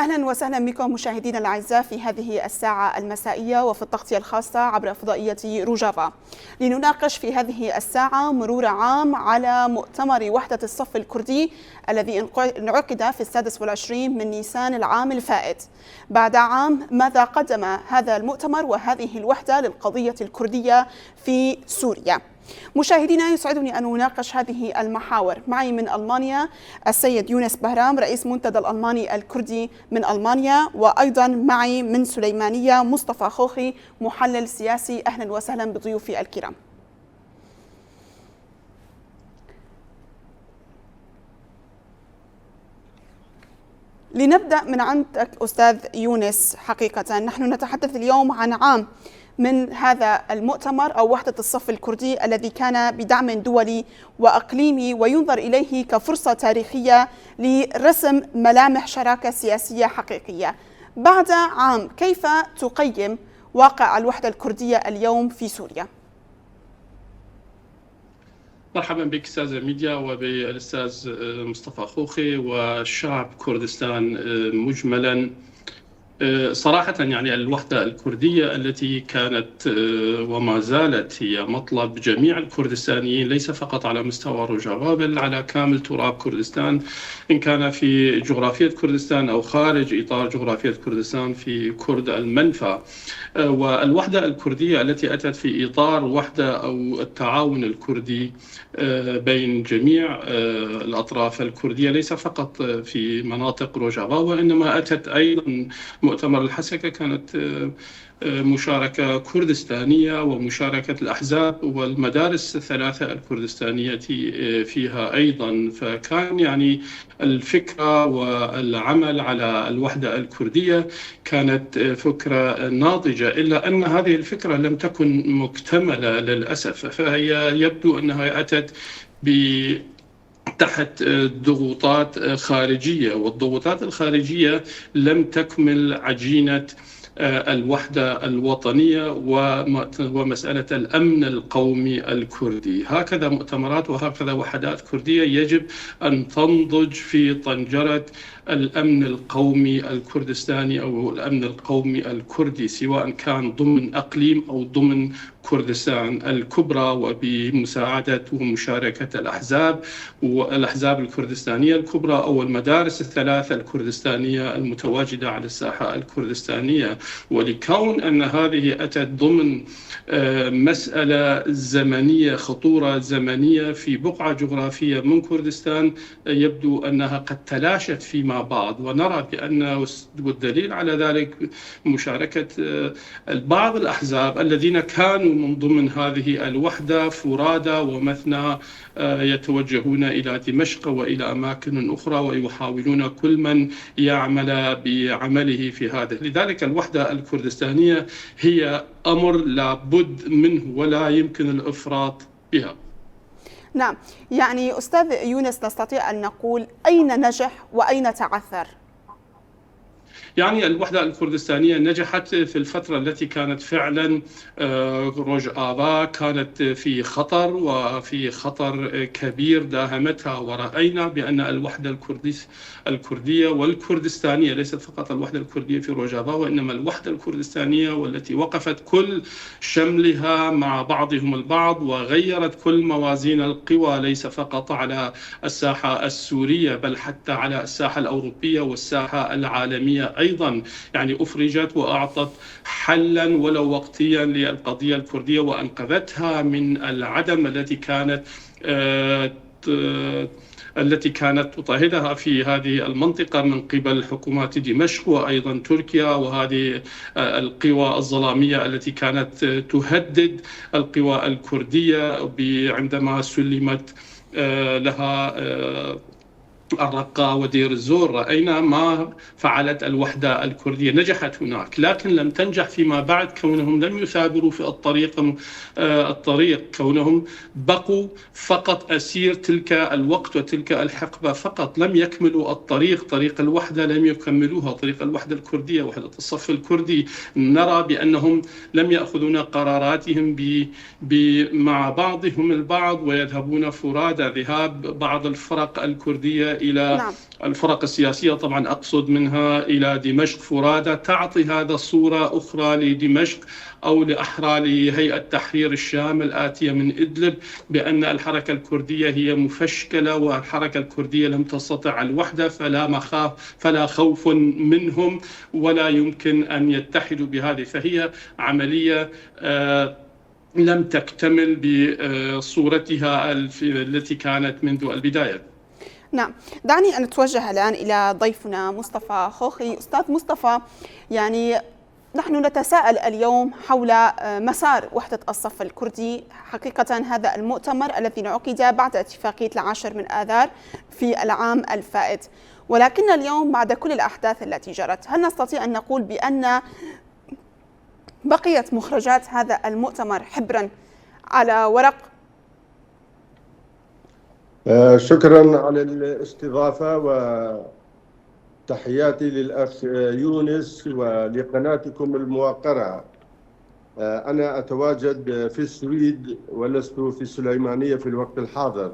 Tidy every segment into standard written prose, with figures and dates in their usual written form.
أهلا وسهلا بكم مشاهدينا الأعزاء في هذه الساعة المسائية وفي التغطية الخاصة عبر فضائية روجافا، لنناقش في هذه الساعة مرور عام على مؤتمر وحدة الصف الكردي الذي انعقد في 26 من نيسان العام الفائت. بعد عام، ماذا قدم هذا المؤتمر وهذه الوحدة للقضية الكردية في سوريا؟ مشاهدينا، يسعدني أن أناقش هذه المحاور. معي من ألمانيا السيد يونس بهرام، رئيس منتدى الألماني الكردي من ألمانيا، وأيضا معي من سليمانية مصطفى خوخي، محلل سياسي. أهلا وسهلا بضيوفي الكرام. لنبدأ من عندك أستاذ يونس. حقيقة نحن نتحدث اليوم عن عام من هذا المؤتمر أو وحدة الصف الكردي الذي كان بدعم دولي وأقليمي، وينظر إليه كفرصة تاريخية لرسم ملامح شراكة سياسية حقيقية. بعد عام، كيف تقيم واقع الوحدة الكردية اليوم في سوريا؟ مرحبا بك أستاذة ميديا وبالأستاذ مصطفى خوخي وشعب كردستان مجملا. صراحة يعني الوحدة الكردية التي كانت وما زالت هي مطلب جميع الكردستانيين، ليس فقط على مستوى روجافا بل على كامل تراب كردستان، إن كان في جغرافية كردستان أو خارج إطار جغرافية كردستان في كرد المنفى. والوحدة الكردية التي أتت في إطار وحدة أو التعاون الكردي بين جميع الأطراف الكردية، ليس فقط في مناطق روجافا، وإنما أتت أيضا مؤتمر الحسكة كانت مشاركة كردستانية ومشاركة الأحزاب والمدارس الثلاثة الكردستانية فيها أيضا. فكان يعني الفكرة والعمل على الوحدة الكردية كانت فكرة ناضجة، إلا أن هذه الفكرة لم تكن مكتملة للأسف، فهي يبدو أنها أتت تحت ضغوطات خارجية، والضغوطات الخارجية لم تكمل عجينة الوحدة الوطنية ومسألة الأمن القومي الكردي. هكذا مؤتمرات وهكذا وحدات كردية يجب أن تنضج في طنجرة الأمن القومي الكردستاني أو الأمن القومي الكردي، سواء كان ضمن أقليم أو ضمن كردستان الكبرى، وبمساعدة ومشاركة الأحزاب والأحزاب الكردستانية الكبرى أو المدارس الثلاثة الكردستانية المتواجدة على الساحة الكردستانية. ولكون أن هذه أتت ضمن مسألة زمنية، خطورة زمنية في بقعة جغرافية من كردستان، يبدو أنها قد تلاشت فيما بعد، ونرى بأن والدليل على ذلك مشاركة بعض الأحزاب الذين كانوا من ضمن هذه الوحدة فرادى ومثنى يتوجهون إلى دمشق وإلى أماكن أخرى ويحاولون كل من يعمل بعمله في هذا. لذلك الوحدة الكردستانية هي أمر لابد منه ولا يمكن الإفراط بها. نعم، يعني أستاذ يونس، نستطيع أن نقول أين نجح وأين تعثر؟ يعني الوحدة الكردستانية نجحت في الفترة التي كانت فعلا روجافا كانت في خطر، وفي خطر كبير داهمتها، ورأينا بأن الوحدة الكردية والكردستانية، ليست فقط الوحدة الكردية في روجافا وإنما الوحدة الكردستانية، والتي وقفت كل شملها مع بعضهم البعض وغيرت كل موازين القوى، ليس فقط على الساحة السورية بل حتى على الساحة الأوروبية والساحة العالمية أيضا. يعني أفرجت وأعطت حلا ولو وقتيا للقضية الكردية وأنقذتها من العدم التي كانت تضطهدها في هذه المنطقة من قبل حكومات دمشق وأيضا تركيا، وهذه القوى الظلامية التي كانت تهدد القوى الكردية عندما سلمت لها الرقة ودير الزور. رأينا ما فعلت الوحدة الكردية، نجحت هناك لكن لم تنجح فيما بعد، كونهم لم يثابروا في الطريق، كونهم بقوا فقط أسير تلك الوقت وتلك الحقبة فقط، لم يكملوا طريق الوحدة، لم يكملوها، طريق الوحدة الكردية، وحدة الصف الكردي. نرى بأنهم لم يأخذون قراراتهم مع بعضهم البعض، ويذهبون فرادى، ذهاب بعض الفرق الكردية إلى الفرق السياسية، طبعا أقصد منها إلى دمشق فرادى، تعطي هذا صورة أخرى لدمشق أو لأحرى لهيئة تحرير الشام الآتية من إدلب بأن الحركة الكردية هي مفشكلة والحركة الكردية لم تستطع الوحدة، فلا خوف منهم ولا يمكن أن يتحدوا بهذه. فهي عملية لم تكتمل بصورتها التي كانت منذ البداية. نعم، دعني أن أتوجه الآن إلى ضيفنا مصطفى خوخي. أستاذ مصطفى، يعني نحن نتساءل اليوم حول مسار وحدة الصف الكردي. حقيقة هذا المؤتمر الذي انعقد بعد اتفاقية 10 من آذار في العام الفائت، ولكن اليوم بعد كل الأحداث التي جرت، هل نستطيع أن نقول بأن بقيت مخرجات هذا المؤتمر حبرا على ورق؟ شكرا على الاستضافة وتحياتي للأخ يونس ولقناتكم الموقرة. أنا أتواجد في السويد ولست في السليمانية في الوقت الحاضر.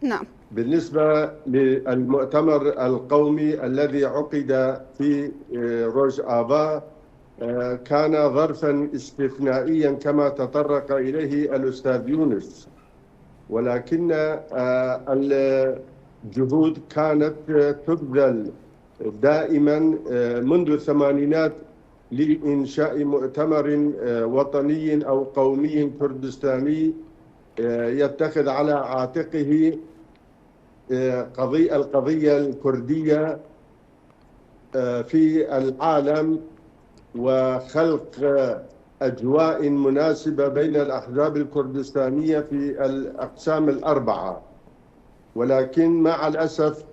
نعم. بالنسبة للمؤتمر القومي الذي عقد في روج آبا كان ظرفا استثنائيا كما تطرق إليه الأستاذ يونس، ولكن الجهود كانت تبذل دائما منذ الثمانينات لإنشاء مؤتمر وطني أو قومي كردستاني يتخذ على عاتقه القضية الكردية في العالم وخلق أجواء مناسبة بين الأحزاب الكردستانية في الأقسام الأربعة. ولكن مع الأسف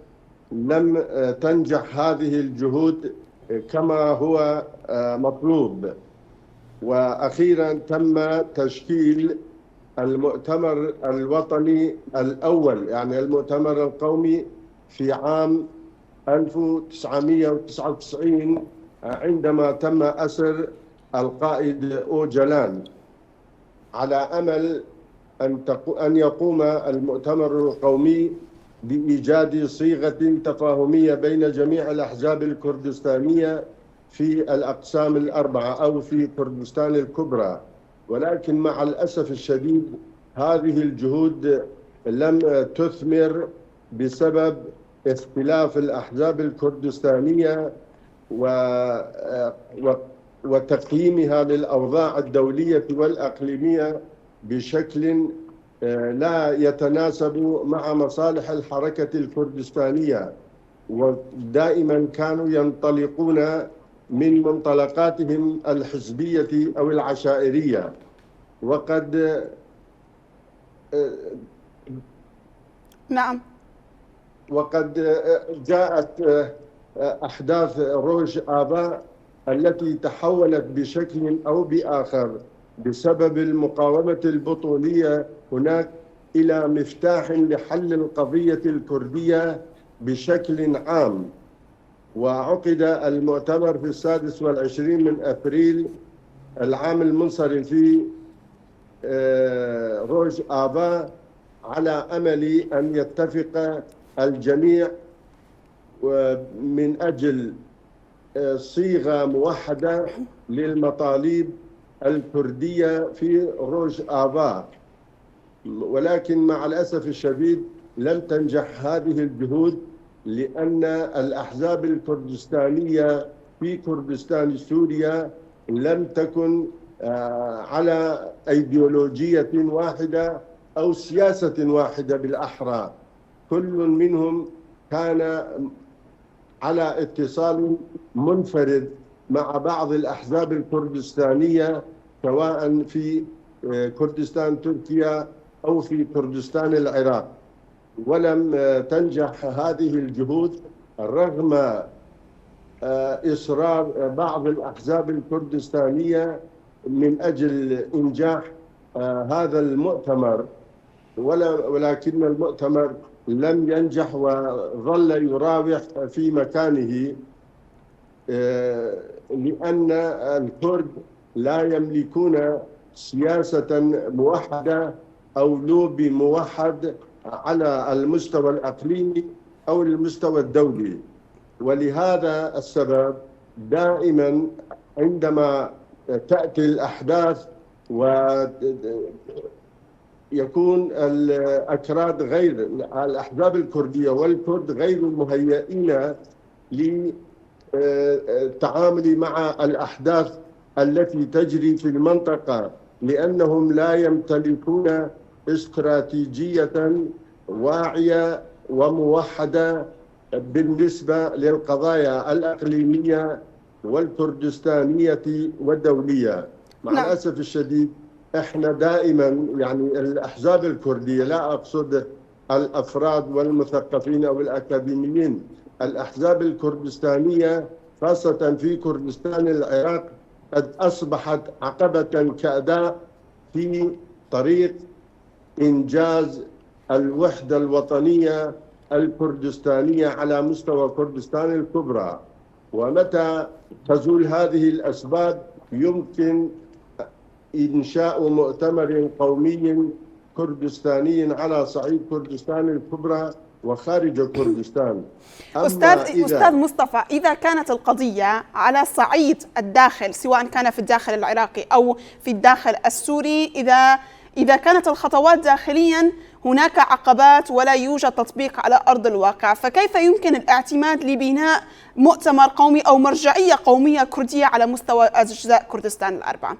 لم تنجح هذه الجهود كما هو مطلوب، وأخيرا تم تشكيل المؤتمر الوطني الأول، يعني المؤتمر القومي، في عام 1999 عندما تم أسر القائد أوجلان، على أمل أن يقوم المؤتمر القومي بإيجاد صيغة تفاهمية بين جميع الأحزاب الكردستانية في الأقسام الأربعة أو في كردستان الكبرى. ولكن مع الأسف الشديد هذه الجهود لم تثمر بسبب اختلاف الأحزاب الكردستانية وتقييمها للأوضاع الدولية والأقليمية بشكل لا يتناسب مع مصالح الحركة الكردستانية، ودائما كانوا ينطلقون من منطلقاتهم الحزبية أو العشائرية. وقد نعم، وقد جاءت أحداث روج آبا التي تحولت بشكل أو بآخر بسبب المقاومة البطولية هناك إلى مفتاح لحل القضية الكردية بشكل عام. وعقد المؤتمر في 26 من أبريل العام المنصرم في روج آبا على أمل أن يتفق الجميع من أجل صيغة موحدة للمطالب الكردية في روج آبا. ولكن مع الأسف الشديد لم تنجح هذه الجهود، لأن الأحزاب الكردستانية في كردستان سوريا لم تكن على أيديولوجية واحدة أو سياسة واحدة بالأحرى. كل منهم كان على اتصال منفرد مع بعض الأحزاب الكردستانية، سواء في كردستان تركيا أو في كردستان العراق. ولم تنجح هذه الجهود رغم إصرار بعض الأحزاب الكردستانية من أجل إنجاح هذا المؤتمر، ولكن المؤتمر لم ينجح وظل يراوح في مكانه، لأن الكرد لا يملكون سياسة موحدة أو لوبي موحد على المستوى الأقليمي أو المستوى الدولي. ولهذا السبب دائما عندما تأتي الأحداث ويكون الأكراد غير الأحزاب الكردية والكرد غير مهيئين للتعامل مع الأحداث التي تجري في المنطقة، لأنهم لا يمتلكون استراتيجية واعية وموحدة بالنسبة للقضايا الإقليمية والكردستانية والدولية. مع الأسف الشديد احنا دائما يعني الأحزاب الكردية، لا أقصد الأفراد والمثقفين أو الأكاديميين، الأحزاب الكردستانية خاصة في كردستان العراق قد أصبحت عقبة كأداء في طريق إنجاز الوحدة الوطنية الكردستانية على مستوى كردستان الكبرى. ومتى تزول هذه الأسباب يمكن إنشاء مؤتمر قومي كردستاني على صعيد كردستان الكبرى وخارج كردستان. أستاذ مصطفى، إذا كانت القضية على صعيد الداخل، سواء كان في الداخل العراقي أو في الداخل السوري، إذا كانت الخطوات داخليا هناك عقبات ولا يوجد تطبيق على أرض الواقع، فكيف يمكن الاعتماد لبناء مؤتمر قومي أو مرجعية قومية كردية على مستوى أجزاء كردستان الأربعة؟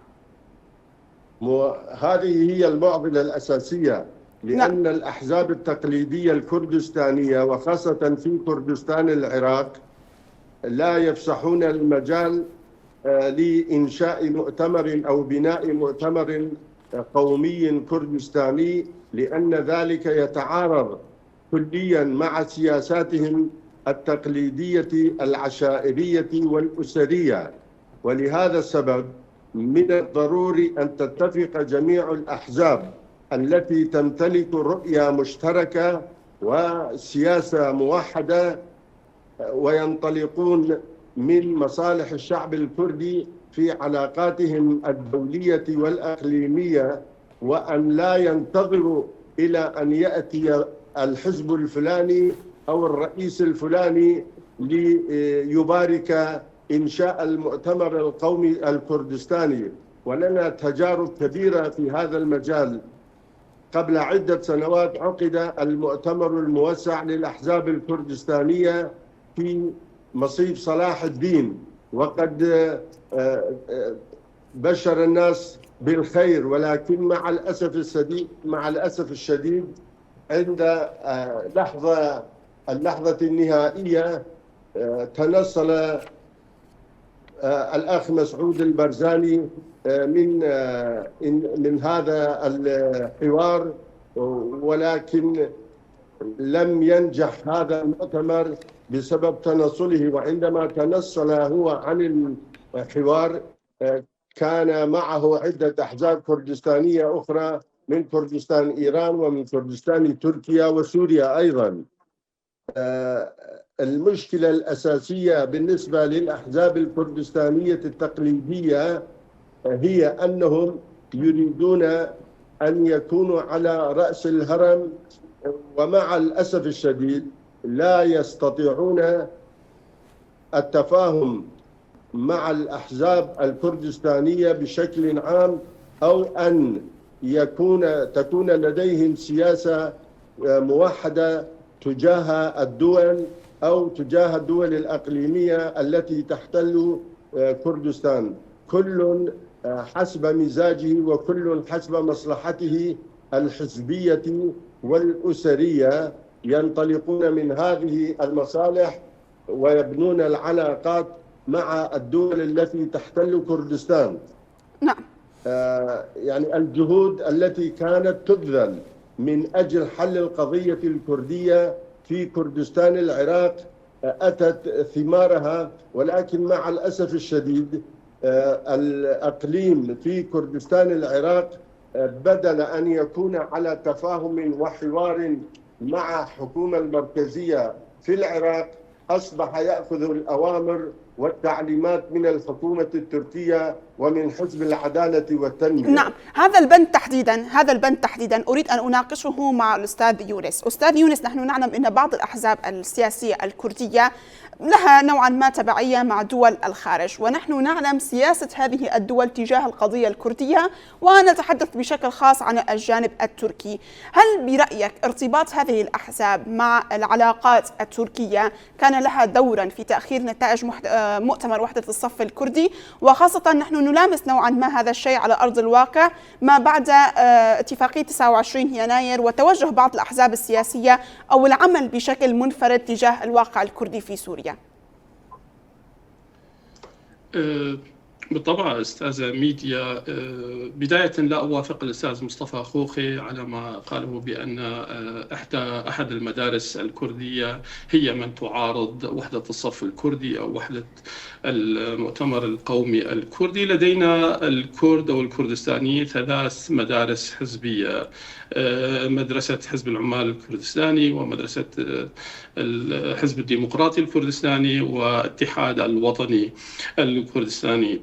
هذه هي المعضلة الأساسية، لأن الأحزاب التقليدية الكردستانية وخاصة في كردستان العراق لا يفسحون المجال لإنشاء مؤتمر أو بناء مؤتمر قومي كردستاني، لأن ذلك يتعارض كليا مع سياساتهم التقليدية العشائرية والأسرية. ولهذا السبب من الضروري أن تتفق جميع الأحزاب التي تمتلك رؤية مشتركة وسياسة موحدة وينطلقون من مصالح الشعب الكردي في علاقاتهم الدولية والإقليمية، وأن لا ينتظروا إلى أن يأتي الحزب الفلاني أو الرئيس الفلاني ليبارك إنشاء المؤتمر القومي الكردستاني. ولنا تجارب كبيرة في هذا المجال. قبل عدة سنوات عقد المؤتمر الموسع للأحزاب الكردستانية في مصيف صلاح الدين، وقد بشر الناس بالخير، ولكن مع الأسف الشديد عند اللحظة النهائية تنصل الأخ مسعود البرزاني من هذا الحوار، ولكن لم ينجح هذا المؤتمر بسبب تنصله. وعندما تنصل هو عن الحوار كان معه عدة أحزاب كردستانية أخرى من كردستان إيران ومن كردستان تركيا وسوريا أيضا. المشكلة الأساسية بالنسبة للأحزاب الكردستانية التقليدية هي أنهم يريدون أن يكونوا على رأس الهرم، ومع الأسف الشديد لا يستطيعون التفاهم مع الأحزاب الكردستانية بشكل عام، أو أن تكون لديهم سياسة موحدة تجاه الدول أو تجاه الدول الإقليمية التي تحتل كردستان. كل حسب مزاجه وكل حسب مصلحته الحزبية والأسرية، ينطلقون من هذه المصالح ويبنون العلاقات مع الدول التي تحتل كردستان. نعم. يعني الجهود التي كانت تبذل من أجل حل القضية الكردية في كردستان العراق أتت ثمارها، ولكن مع الأسف الشديد الأقليم في كردستان العراق بدل أن يكون على تفاهم وحوار مع الحكومة المركزية في العراق أصبح يأخذ الأوامر والتعليمات من الحكومة التركية ومن حزب العدالة والتنمية. نعم، هذا البند تحديدا أريد أن أناقشه مع الأستاذ يونس. أستاذ يونس، نحن نعلم أن بعض الأحزاب السياسية الكردية لها نوعا ما تبعية مع دول الخارج، ونحن نعلم سياسة هذه الدول تجاه القضية الكردية، ونتحدث بشكل خاص عن الجانب التركي. هل برأيك ارتباط هذه الأحزاب مع العلاقات التركية كان لها دورا في تأخير نتائج مؤتمر وحدة الصف الكردي، وخاصة نحن نلامس نوعا ما هذا الشيء على أرض الواقع ما بعد اتفاقية 29 يناير وتوجه بعض الأحزاب السياسية أو العمل بشكل منفرد تجاه الواقع الكردي في سوريا؟ بالطبع أستاذة ميديا، بداية لا أوافق الأستاذ مصطفى خوخي على ما قاله بأن أحد المدارس الكردية هي من تعارض وحدة الصف الكردي أو وحدة المؤتمر القومي الكردي. لدينا الكرد أو الكردستانيين 3 مدارس حزبية: مدرسة حزب العمال الكردستاني، ومدرسة الحزب الديمقراطي الكردستاني، واتحاد الوطني الكردستاني.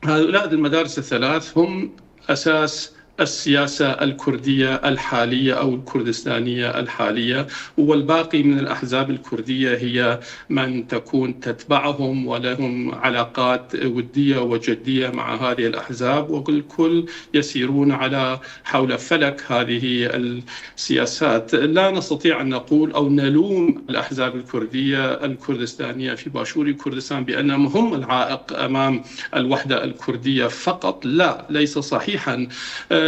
هؤلاء المدارس ال3 هم أساس السياسة الكردية الحالية أو الكردستانية الحالية، والباقي من الأحزاب الكردية هي من تكون تتبعهم ولهم علاقات ودية وجدية مع هذه الأحزاب، والكل يسيرون على حول فلك هذه السياسات. لا نستطيع أن نقول أو نلوم الأحزاب الكردية الكردستانية في باشور كردستان بأنهم هم العائق أمام الوحدة الكردية فقط. لا، ليس صحيحا.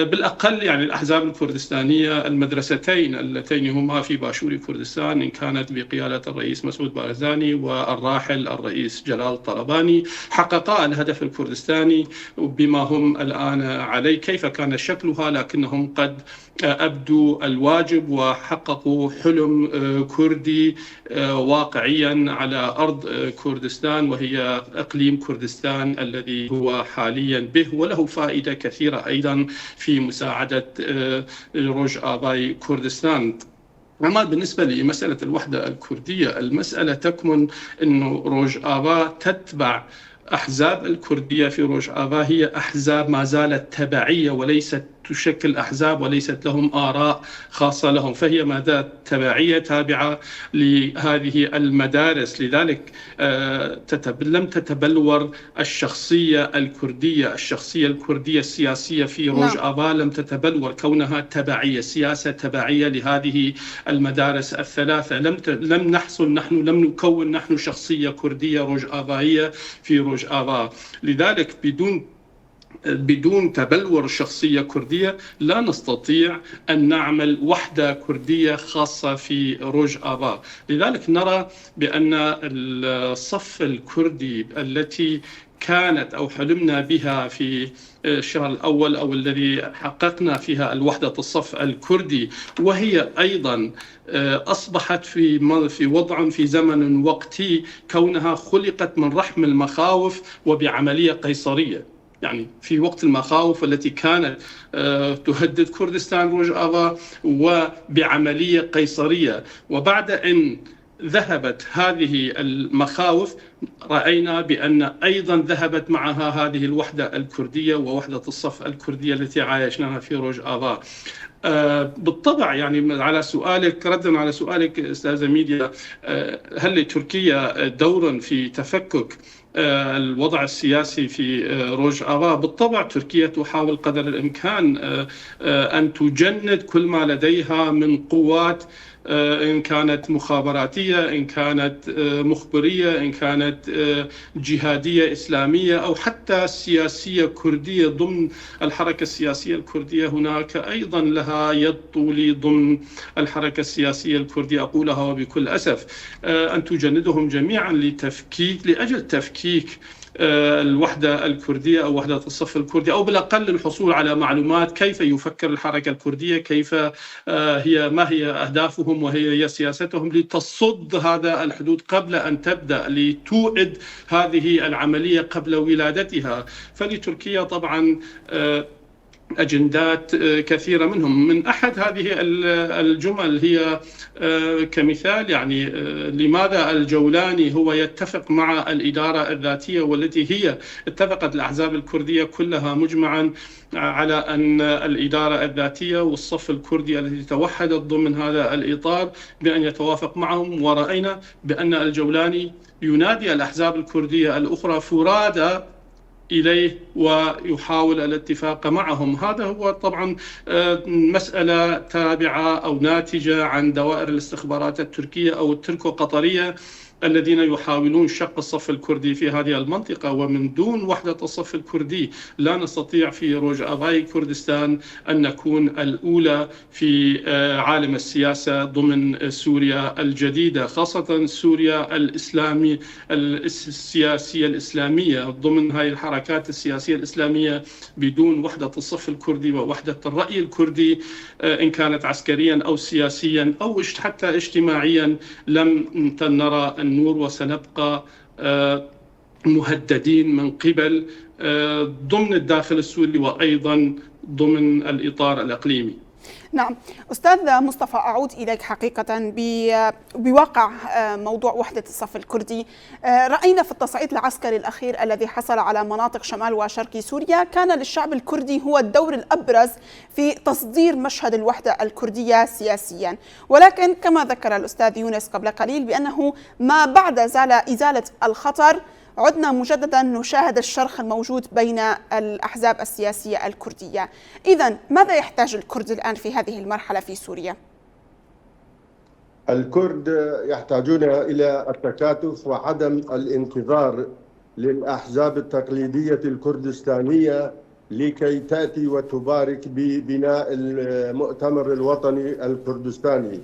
بالأقل يعني الأحزاب الكردستانية المدرستين اللتين هما في باشور كردستان، إن كانت بقيادة الرئيس مسعود بارزاني والراحل الرئيس جلال طلباني، حققا الهدف الكردستاني بما هم الآن عليه كيف كان شكلها، لكنهم قد أبدوا الواجب وحققوا حلم كردي واقعيا على أرض كردستان، وهي إقليم كردستان الذي هو حاليا به، وله فائدة كثيرة أيضا في مساعدة روجافاي كردستان. أما بالنسبة لمسألة الوحدة الكردية، المسألة تكمن أنه روجافا تتبع أحزاب الكردية في روجافا هي أحزاب ما زالت تبعية وليست تشكل أحزاب وليست لهم آراء خاصة لهم، فهي ما زالت تبعية تابعة لهذه المدارس. لذلك لم تتبلور الشخصية الكردية السياسية في روجافا لم تتبلور كونها تبعية، سياسة تبعية لهذه المدارس ال3. لم نكون نحن شخصية كردية روجافاية في روجافا. لذلك بدون تبلور شخصية كردية لا نستطيع أن نعمل وحدة كردية خاصة في روجافا. لذلك نرى بأن الصف الكردي التي كانت أو حلمنا بها في الشهر الأول أو الذي حققنا فيها الوحدة الصف الكردي، وهي أيضا أصبحت في وضع في زمن وقتي كونها خلقت من رحم المخاوف وبعملية قيصرية. يعني في وقت المخاوف التي كانت تهدد كردستان روجافا وبعملية قيصرية، وبعد أن ذهبت هذه المخاوف رأينا بأن أيضا ذهبت معها هذه الوحدة الكردية ووحدة الصف الكردية التي عايشناها في روجافا. بالطبع يعني على سؤالك، ردا على سؤالك أستاذة ميديا، هل لتركيا دور في تفكك الوضع السياسي في روجافا؟ بالطبع تركيا تحاول قدر الإمكان أن تجند كل ما لديها من قوات، إن كانت مخابراتية، إن كانت مخبرية، إن كانت جهادية إسلامية، أو حتى سياسية كردية ضمن الحركة السياسية الكردية. هناك أيضا لها يد طولي ضمن الحركة السياسية الكردية، أقولها وبكل أسف، أن تجندهم جميعا لأجل تفكيك الوحدة الكردية أو وحدة الصف الكردي، أو بالأقل الحصول على معلومات كيف يفكر الحركة الكردية، كيف ما هي أهدافهم وهي سياستهم، لتصد هذا الحدود قبل أن تبدأ، لتوعد هذه العملية قبل ولادتها. فلتركيا طبعا أجندات كثيرة منهم. من أحد هذه الجمل هي كمثال يعني لماذا الجولاني هو يتفق مع الإدارة الذاتية، والتي هي اتفقت الأحزاب الكردية كلها مجمعا على أن الإدارة الذاتية والصف الكردي التي توحدت ضمن هذا الإطار بأن يتوافق معهم. ورأينا بأن الجولاني ينادي الأحزاب الكردية الأخرى فرادى إليه ويحاول الاتفاق معهم. هذا هو طبعا مسألة تابعة أو ناتجة عن دوائر الاستخبارات التركية أو التركو قطرية الذين يحاولون شق الصف الكردي في هذه المنطقة. ومن دون وحدة الصف الكردي لا نستطيع في روجافاي كردستان أن نكون الأولى في عالم السياسة ضمن سوريا الجديدة، خاصة سوريا السياسية الإسلامية. ضمن هذه الحركات السياسية الإسلامية بدون وحدة الصف الكردي ووحدة الرأي الكردي إن كانت عسكريا أو سياسيا أو حتى اجتماعيا لم نرى النور، وسنبقى مهددين من قبل ضمن الداخل السوري وأيضا ضمن الإطار الإقليمي. نعم أستاذ مصطفى، أعود إليك حقيقة بواقع موضوع وحدة الصف الكردي. رأينا في التصعيد العسكري الأخير الذي حصل على مناطق شمال وشرق سوريا كان للشعب الكردي هو الدور الأبرز في تصدير مشهد الوحدة الكردية سياسيا، ولكن كما ذكر الأستاذ يونس قبل قليل بأنه ما بعد إزالة الخطر عدنا مجددا نشاهد الشرخ الموجود بين الأحزاب السياسية الكردية. إذن ماذا يحتاج الكرد الآن في هذه المرحلة في سوريا؟ الكرد يحتاجون إلى التكاتف وعدم الانتظار للأحزاب التقليدية الكردستانية لكي تأتي وتبارك ببناء المؤتمر الوطني الكردستاني.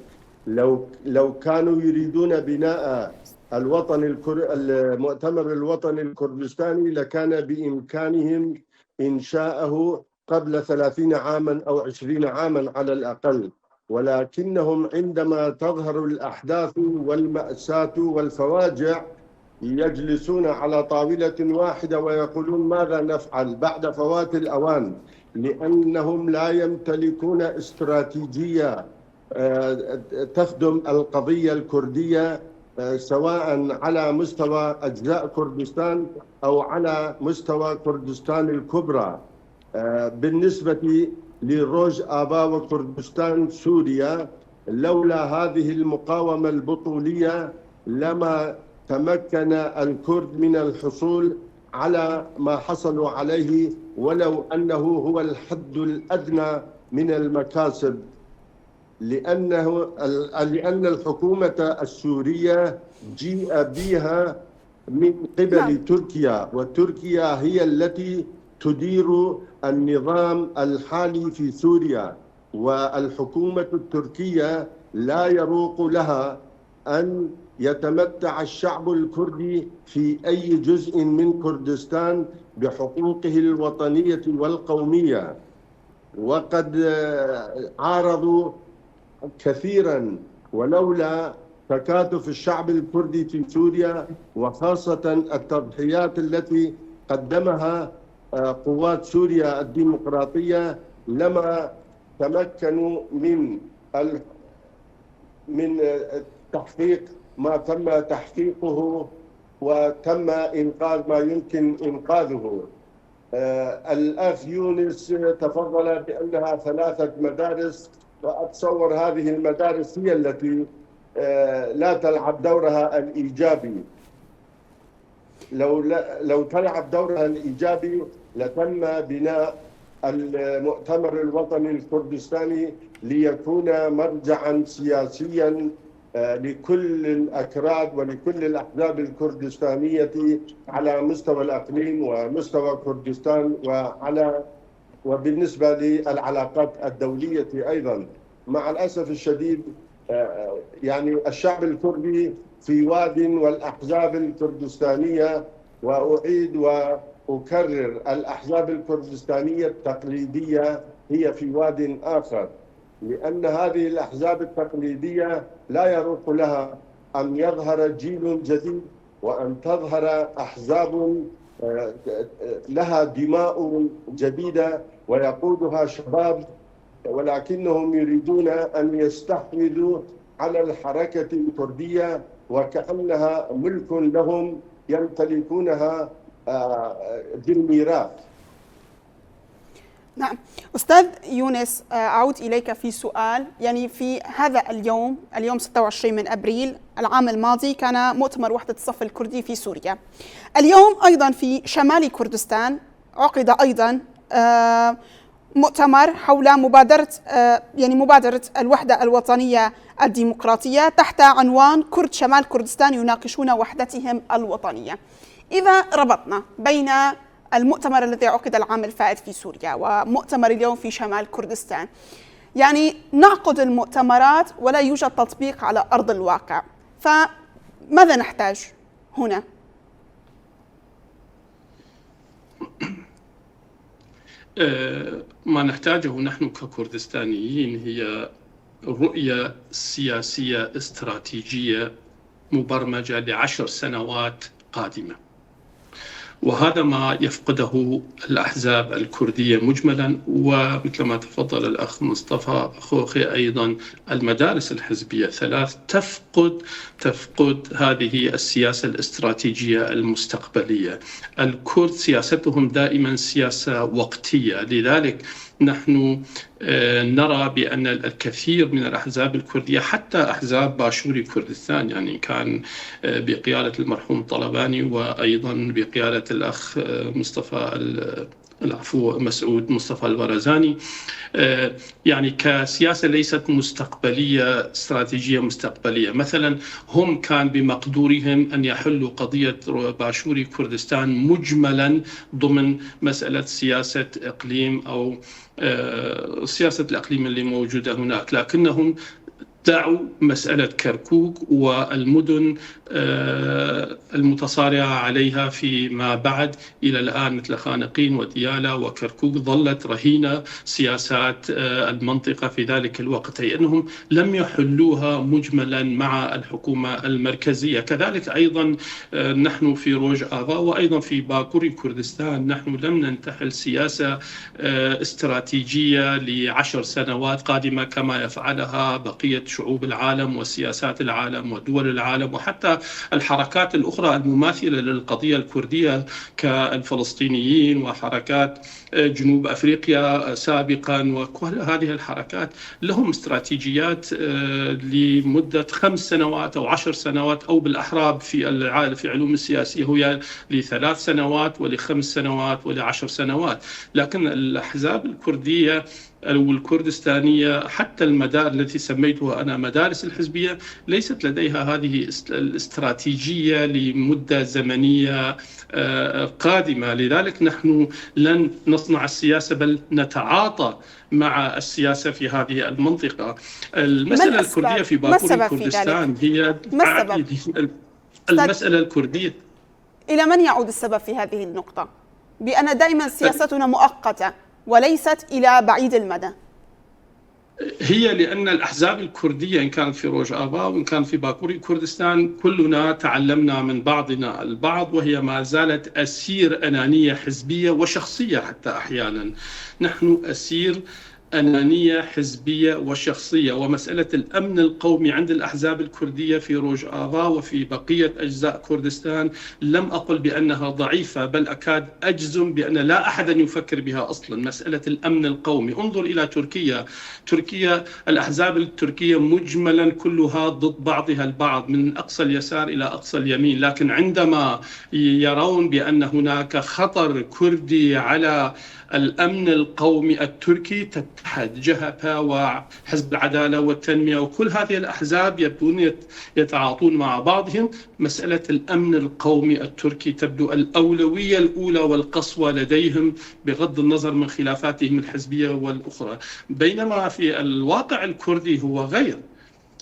لو كانوا يريدون بناء المؤتمر الوطني الكردستاني لكان بإمكانهم إنشاءه قبل 30 عاما أو 20 عاما على الأقل، ولكنهم عندما تظهر الأحداث والمأساة والفواجع يجلسون على طاولة واحدة ويقولون ماذا نفعل بعد فوات الأوان، لأنهم لا يمتلكون استراتيجية تخدم القضية الكردية سواء على مستوى أجزاء كردستان أو على مستوى كردستان الكبرى. بالنسبة لروج آبا وكردستان سوريا، لولا هذه المقاومة البطولية لما تمكن الكرد من الحصول على ما حصلوا عليه ولو أنه هو الحد الأدنى من المكاسب، لأن الحكومة السورية جيء بها من قبل تركيا، وتركيا هي التي تدير النظام الحالي في سوريا، والحكومة التركية لا يروق لها أن يتمتع الشعب الكردي في أي جزء من كردستان بحقوقه الوطنية والقومية. وقد عارضوا كثيرا، ولولا تكاتف الشعب الكردي في سوريا وخاصة التضحيات التي قدمها قوات سوريا الديمقراطية لما تمكنوا من تحقيق ما تم تحقيقه وتم إنقاذ ما يمكن إنقاذه. الأخ يونس تفضل بأنها 3 مدارس، وأتصور هذه المدارس هي التي لا تلعب دورها الإيجابي. لو تلعب دورها الإيجابي لتم بناء المؤتمر الوطني الكردستاني ليكون مرجعا سياسيا لكل الأكراد ولكل الأحزاب الكردستانية على مستوى الأقليم ومستوى كردستان وبالنسبة للعلاقات الدولية أيضا. مع الأسف الشديد يعني الشعب الكردي في واد، والأحزاب الكردستانية، وأعيد وأكرر الأحزاب الكردستانية التقليدية هي في واد آخر، لأن هذه الأحزاب التقليدية لا يروق لها أن يظهر جيل جديد وأن تظهر أحزاب لها دماء جديدة ويقودها شباب، ولكنهم يريدون أن يستحوذوا على الحركة الكردية وكأنها ملك لهم يمتلكونها بالميراث. نعم أستاذ يونس، أعود إليك في سؤال. يعني في هذا اليوم 26 من أبريل العام الماضي كان مؤتمر وحدة الصف الكردي في سوريا. اليوم أيضا في شمال كردستان عقد أيضا مؤتمر حول مبادرة الوحدة الوطنية الديمقراطية تحت عنوان كرد شمال كردستان يناقشون وحدتهم الوطنية. إذا ربطنا بين المؤتمر الذي عقد العام الفائت في سوريا ومؤتمر اليوم في شمال كردستان، يعني نعقد المؤتمرات ولا يوجد تطبيق على أرض الواقع، فماذا نحتاج هنا؟ ما نحتاجه نحن ككردستانيين هي رؤية سياسية استراتيجية مبرمجة ل10 سنوات قادمة، وهذا ما يفقده الأحزاب الكردية مجملا، ومثل ما تفضل الأخ مصطفى أخوخي أيضا المدارس الحزبية 3 تفقد هذه السياسة الاستراتيجية المستقبلية. الكرد سياستهم دائما سياسة وقتية، لذلك نحن نرى بأن الكثير من الأحزاب الكردية، حتى أحزاب باشوري كردستان، يعني كان بقيادة المرحوم طلباني وأيضا بقيادة الأخ مسعود مصطفى البرزاني، يعني كسياسة ليست مستقبلية استراتيجية مستقبلية. مثلا هم كان بمقدورهم أن يحلوا قضية باشوري كردستان مجملا ضمن مسألة سياسة إقليم أو سياسة الإقليم اللي موجودة هناك، لكنهم دعوا مسألة كركوك والمدن المتصارعة عليها فيما بعد إلى الآن مثل خانقين وديالى وكركوك ظلت رهينة سياسات المنطقة في ذلك الوقت، أي أنهم لم يحلوها مجملا مع الحكومة المركزية. كذلك أيضا نحن في روج آفا وأيضا في باكوري كردستان نحن لم ننتحل سياسة استراتيجية ل10 سنوات قادمة كما يفعلها بقية شعوب العالم وسياسات العالم ودول العالم، وحتى الحركات الأخرى المماثلة للقضية الكردية كالفلسطينيين وحركات جنوب أفريقيا سابقا. وكل هذه الحركات لهم استراتيجيات لمدة 5 سنوات أو 10 سنوات، أو بالأحرى في علوم السياسية هي ل3 سنوات ول5 سنوات ول10 سنوات. لكن الأحزاب الكردية والكردستانية حتى المدار التي سميتها أنا مدارس الحزبية ليست لديها هذه الاستراتيجية لمدة زمنية قادمة. لذلك نحن لن نصنع السياسة بل نتعاطى مع السياسة في هذه المنطقة. المسألة الكردية في باكوري كردستان هي المسألة الكردية. إلى من يعود السبب في هذه النقطة بأن دائما سياستنا مؤقتة وليست إلى بعيد المدى؟ هي لأن الأحزاب الكردية إن كانت في روج آفا وإن كان في باكوري كردستان كلنا تعلمنا من بعضنا البعض، وهي ما زالت أسير أنانية حزبية وشخصية. حتى أحيانا نحن أسير أنانية حزبية وشخصية. ومسألة الأمن القومي عند الأحزاب الكردية في روج آفا وفي بقية أجزاء كردستان لم أقل بأنها ضعيفة، بل أكاد أجزم بأن لا أحد يفكر بها أصلا. مسألة الأمن القومي، انظر إلى تركيا الأحزاب التركية مجملا كلها ضد بعضها البعض من أقصى اليسار إلى أقصى اليمين، لكن عندما يرون بأن هناك خطر كردي على الأمن القومي التركي تتحد جهبها وحزب العدالة والتنمية وكل هذه الأحزاب يبدون يتعاطون مع بعضهم. مسألة الأمن القومي التركي تبدو الأولوية الأولى والقصوى لديهم بغض النظر من خلافاتهم الحزبية والأخرى، بينما في الواقع الكردي هو غير.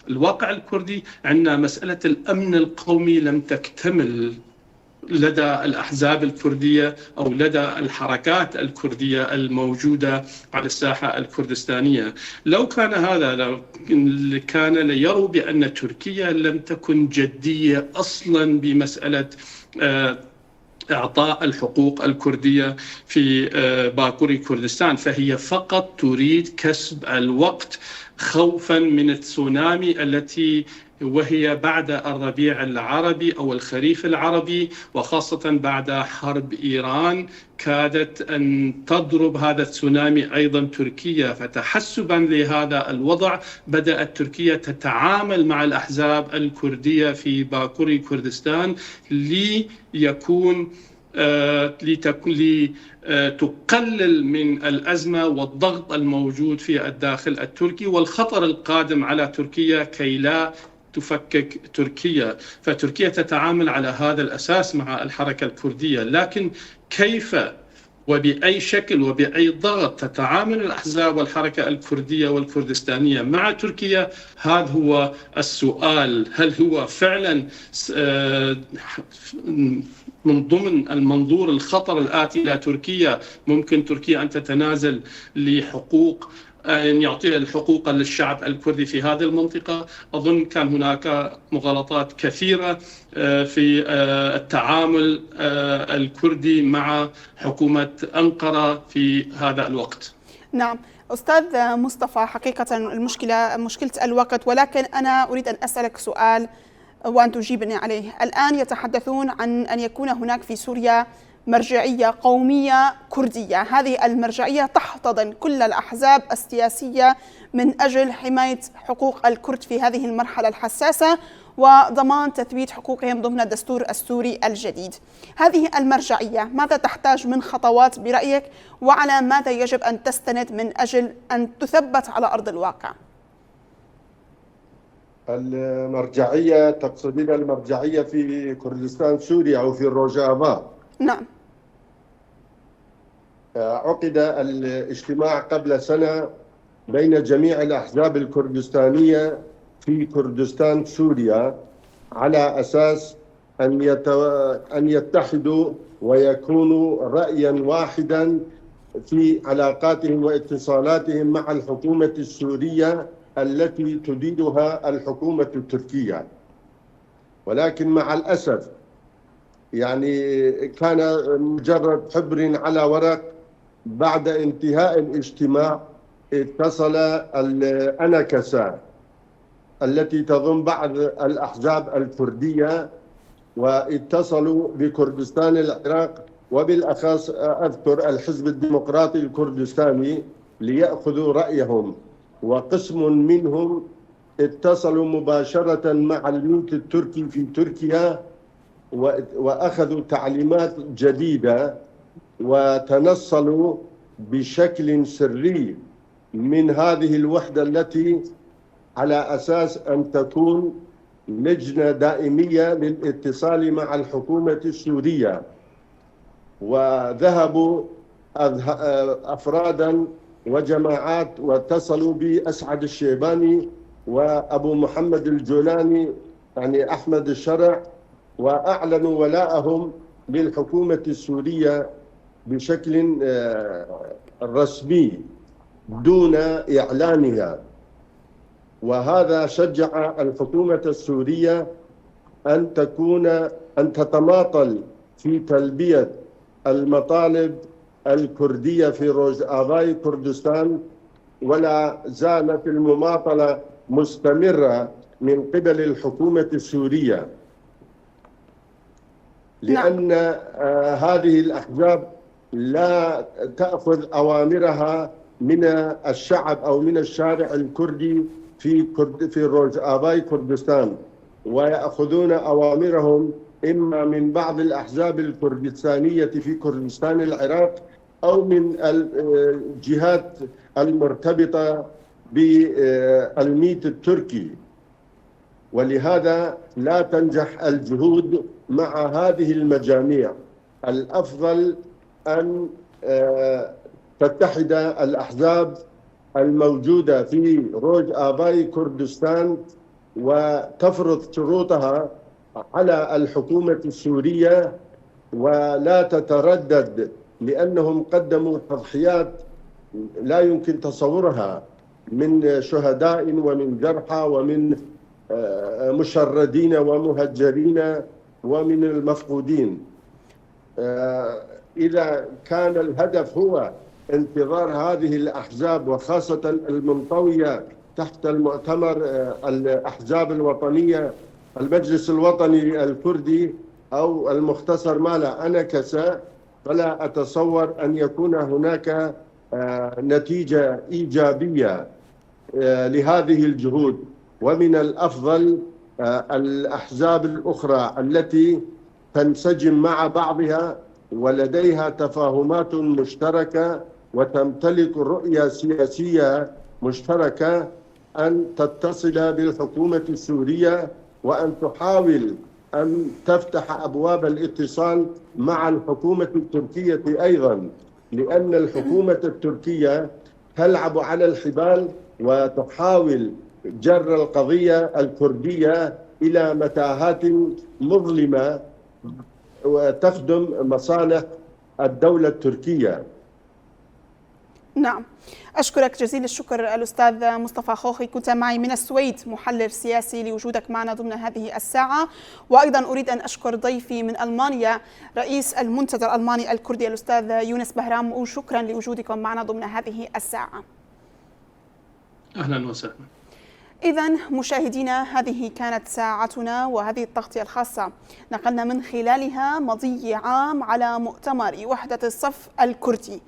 الواقع الكردي عندنا مسألة الأمن القومي لم تكتمل لدى الأحزاب الكردية أو لدى الحركات الكردية الموجودة على الساحة الكردستانية. لو كان هذا كان ليروا بأن تركيا لم تكن جدية أصلا بمسألة إعطاء الحقوق الكردية في باكوري كردستان، فهي فقط تريد كسب الوقت خوفا من التسونامي التي وهي بعد الربيع العربي أو الخريف العربي، وخاصة بعد حرب إيران كادت أن تضرب هذا التسونامي أيضا تركيا. فتحسبا لهذا الوضع بدأت تركيا تتعامل مع الأحزاب الكردية في باكوري كردستان لتقلل من الأزمة والضغط الموجود في الداخل التركي والخطر القادم على تركيا كي لا تفكك تركيا. فتركيا تتعامل على هذا الأساس مع الحركة الكردية، لكن كيف وبأي شكل وبأي ضغط تتعامل الأحزاب والحركة الكردية والكردستانية مع تركيا، هذا هو السؤال. هل هو فعلا من ضمن المنظور الخطر الآتي إلى تركيا ممكن تركيا أن تتنازل لحقوق أن يعطي الحقوق للشعب الكردي في هذه المنطقة؟ أظن كان هناك مغالطات كثيرة في التعامل الكردي مع حكومة أنقرة في هذا الوقت. نعم أستاذ مصطفى، حقيقة مشكلة الوقت، ولكن أنا أريد أن أسألك سؤال وأن تجيبني عليه. الآن يتحدثون عن أن يكون هناك في سوريا مرجعية قومية كردية، هذه المرجعية تحتضن كل الأحزاب السياسية من أجل حماية حقوق الكرد في هذه المرحلة الحساسة وضمان تثبيت حقوقهم ضمن الدستور السوري الجديد. هذه المرجعية ماذا تحتاج من خطوات برأيك، وعلى ماذا يجب أن تستند من أجل أن تثبت على أرض الواقع؟ المرجعية تقصدين المرجعية في كردستان سوريا أو في الروجافا؟ نعم. عقد الاجتماع قبل سنة بين جميع الأحزاب الكردستانية في كردستان سوريا على أساس أن يتحدوا ويكونوا رأيا واحدا في علاقاتهم واتصالاتهم مع الحكومة السورية التي تديرها الحكومة التركية. ولكن مع الأسف يعني كان مجرد حبر على ورق. بعد انتهاء الاجتماع اتصل الأنكسة التي تضم بعض الأحزاب الكردية واتصلوا بكردستان العراق، وبالأخص أذكر الحزب الديمقراطي الكردستاني ليأخذوا رأيهم، وقسم منهم اتصلوا مباشرة مع الميت التركي في تركيا وأخذوا تعليمات جديدة وتنصلوا بشكل سري من هذه الوحدة التي على أساس أن تكون لجنة دائمية للاتصال مع الحكومة السورية. وذهبوا أفرادا وجماعات واتصلوا بأسعد الشيباني وأبو محمد الجولاني يعني أحمد الشرع، وأعلنوا ولاءهم للحكومة السورية بشكل رسمي دون إعلانها. وهذا شجع الحكومة السورية أن تتماطل في تلبية المطالب الكردية في روجافاي كردستان، ولا زالت المماطلة مستمرة من قبل الحكومة السورية، لأن هذه الأحزاب لا تأخذ أوامرها من الشعب أو من الشارع الكردي في روجافاي كردستان، ويأخذون أوامرهم إما من بعض الأحزاب الكردستانية في كردستان العراق أو من الجهات المرتبطة بالميت التركي. ولهذا لا تنجح الجهود مع هذه المجاميع. الأفضل أن تتحد الأحزاب الموجودة في روجافاي كردستان وتفرض شروطها على الحكومة السورية ولا تتردد، لأنهم قدموا تضحيات لا يمكن تصورها من شهداء ومن جرحى ومن مشردين ومهجرين ومن المفقودين. إذا كان الهدف هو انتظار هذه الأحزاب وخاصة المنطوية تحت المؤتمر الأحزاب الوطنية المجلس الوطني الكردي أو المختصر ماله أنكسا، فلا أتصور أن يكون هناك نتيجة إيجابية لهذه الجهود. ومن الأفضل الأحزاب الأخرى التي تنسجم مع بعضها ولديها تفاهمات مشتركة وتمتلك رؤية سياسية مشتركة أن تتصل بالحكومة السورية وأن تحاول أن تفتح أبواب الاتصال مع الحكومة التركية أيضا، لأن الحكومة التركية تلعب على الحبال وتحاول جر القضية الكردية إلى متاهات مظلمة وتخدم مصالح الدولة التركية. نعم، أشكرك جزيل الشكر الأستاذ مصطفى خوخي، كنت معي من السويد محلل سياسي لوجودك معنا ضمن هذه الساعة. وأيضا أريد أن أشكر ضيفي من ألمانيا رئيس المنتدى الألماني الكردي الأستاذ يونس بهرام، وشكرا لوجودكم معنا ضمن هذه الساعة. أهلا وسهلا. إذن مشاهدينا، هذه كانت ساعتنا وهذه التغطية الخاصة نقلنا من خلالها مضي عام على مؤتمر وحدة الصف الكردي،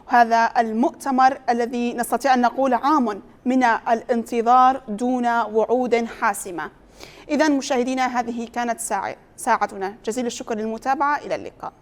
وهذا المؤتمر الذي نستطيع أن نقول عام من الانتظار دون وعود حاسمة. إذن مشاهدينا، هذه كانت ساعتنا. جزيل الشكر للمتابعة، إلى اللقاء.